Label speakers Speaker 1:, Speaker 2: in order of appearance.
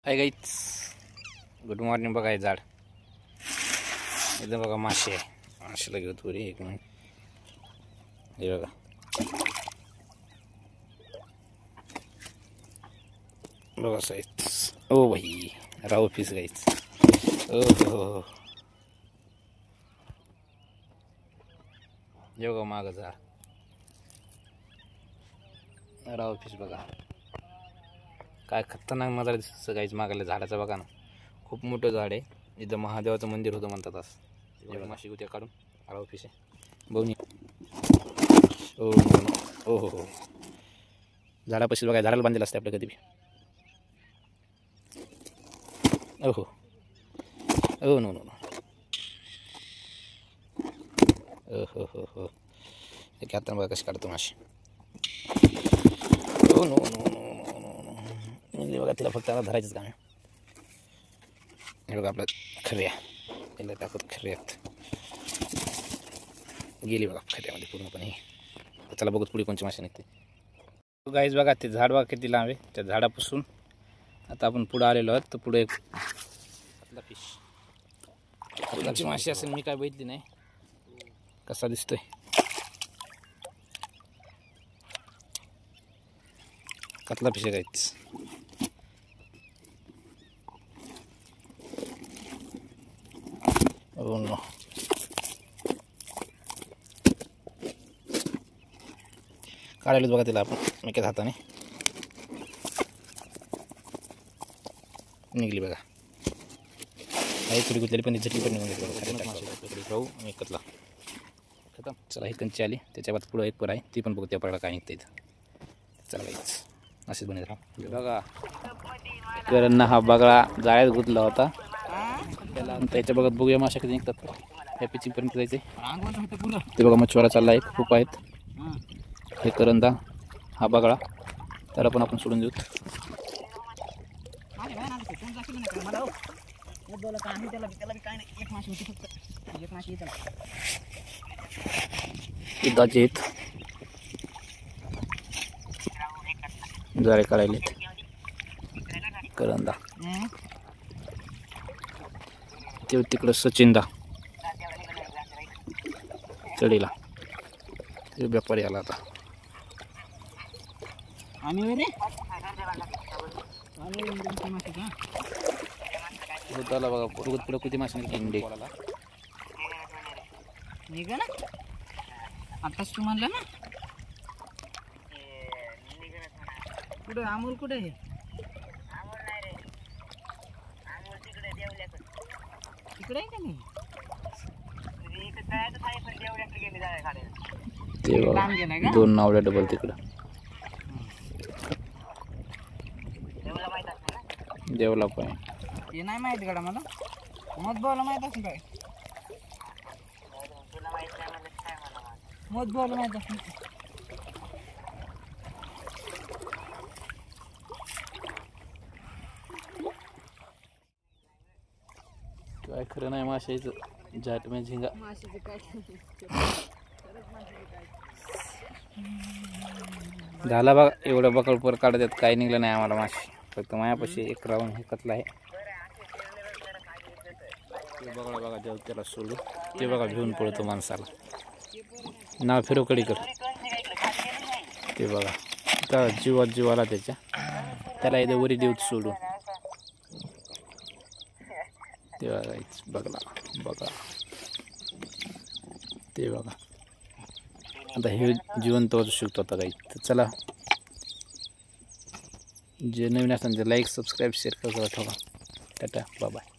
Speaker 1: Hi guys, good morning. बघा हे झाड एकदम बघा मासे आहे. माशाला घेऊ थोडी एक मिनिट. हे बघा बघा साईज. ओ भाई राव पीस गाईज. ओ हो हे बघा मागं झाड राव पीस. बघा काय खतरनाक नजारा दिसतं गाईज मागायला झाडाचं. बघा ना, खूप मोठं झाड आहे. इथं महादेवाचं मंदिर होतं म्हणतात. असं माशी उद्या काढून राव पीस आहे बघून. ओ हो हो हो झाडापाशी बघा, झाडाला बांधलेलं असते आपलं कधी बी. ओहो ओ नो नो नो. हो हो हो एक आता बघा कशी काढतो माशी. Oh no no no no no no. बघा तिला फक्त आता धरायचंच काम आहे. हे बघा आपलं खर्या याला टाकत खर्यात गेली बघा, खऱ्यामध्ये पूर्णपणे. चला बघत पुढे कोणची मासे निघते. गाईज बघा ते झाड बघा किती लांब आहे. त्या झाडापासून आता आपण पुढे आलेलो आहोत. तर पुढे एक फिश कोणची माशी असेल मी काय बघितली नाही. कसा दिसतोय कतला फिश आहे गाईज. ओ नो काढायलाच बघा तिला आपण एकाच हाताने. निघली बघा. काही थोडी गुतलेली पण झटली पण निघून घेतली. राहू आणि कतला खतम. चला ही कंची आली. त्याच्या बाद पुढं एक पर आहे, ती पण बघू त्या पडायला काय निघतं इथं. चला गाईच असेच बनत राहा. बघा करणं हा बगळा जाळ्यात गुतला होता. त्याच्या बघत बघूया माशा कधी निघतात. ह्या पिचिंगपर्यंत जायचे. ते बघा मच्छवारा चालला आहे, खूप आहेत. हे करंदा हा बगळा, त्याला पण आपण सोडून देऊ. इदाचे आहेत जाळे काढायले करंदा. ते तिकडं सचिंदा चढीला ते व्यापारी आला आता. त्याला बघा पुढं पुढं किती मासे इंडे
Speaker 2: निघा ना. आताच तू म्हणलं ना कुठे अमोल कुठे आहे. तिकडे आहे का नाही.
Speaker 1: ते बघा दोन नावड्या डबल तिकडं. देवला पण
Speaker 2: ते नाही माहिती गडा मला. मत बोला माहित असेल काय. मत बोला माहित असेल.
Speaker 1: काय खरं नाही माशाचं. जाट में झिंगा झाला बघा. एवढं बकळपर काढतात, काही निघलं नाही आम्हाला मासे. फक्त मायापाशी एक राऊंड हे कतला आहे. ते बघा बघा जेव्हा त्याला सोडू ते बघा घेऊन पळतो माणसाला. नाव फिरव कडीकर. ते बघा त्या जीवात जीवाला त्याच्या, त्याला इथे वरी देऊत सोडून. ते बघायच बघला बघा ते बघा. आता हे जिवंत वाचू शकतो आता काही. तर चला जे नवीन असताना ते लाईक सबस्क्राईब शेअर करत ठेवा. Tata bye bye.